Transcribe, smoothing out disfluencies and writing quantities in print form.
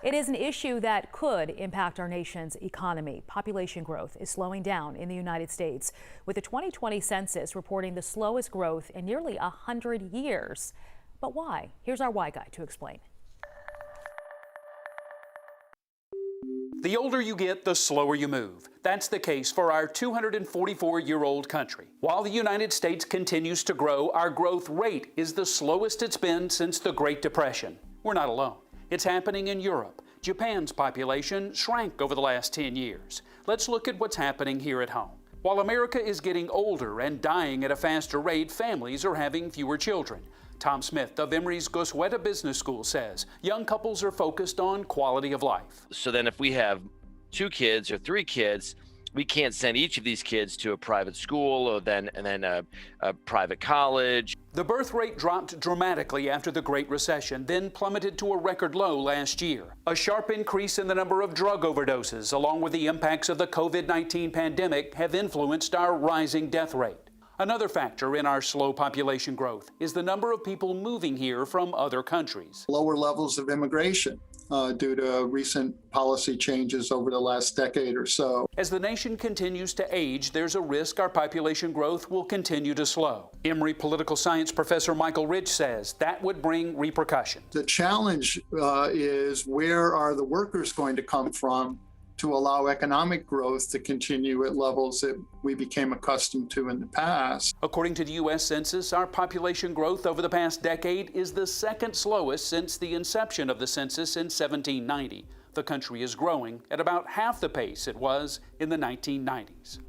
It is an issue that could impact our nation's economy. Population growth is slowing down in the United States, with the 2020 census reporting the slowest growth in nearly 100 years. But why? Here's our Why Guy to explain. The older you get, the slower you move. That's the case for our 244-year-old country. While the United States continues to grow, our growth rate is the slowest it's been since the Great Depression. We're not alone. It's happening in Europe. Japan's population shrank over the last 10 years. Let's look at what's happening here at home. While America is getting older and dying at a faster rate, families are having fewer children. Tom Smith of Emory's Gosueta Business School says young couples are focused on quality of life. So then if we have 2 kids or 3 kids, we can't send each of these kids to a private school or then a private college. The birth rate dropped dramatically after the Great Recession, then plummeted to a record low last year. A sharp increase in the number of drug overdoses, along with the impacts of the COVID-19 pandemic, have influenced our rising death rate. Another factor in our slow population growth is the number of people moving here from other countries. Lower levels of immigration due to recent policy changes over the last decade or so. As the nation continues to age, there's a risk our population growth will continue to slow. Emory political science professor Michael Rich says that would bring repercussions. The challenge is, where are the workers going to come from to allow economic growth to continue at levels that we became accustomed to in the past? According to the U.S. Census, our population growth over the past decade is the second slowest since the inception of the census in 1790. The country is growing at about half the pace it was in the 1990s.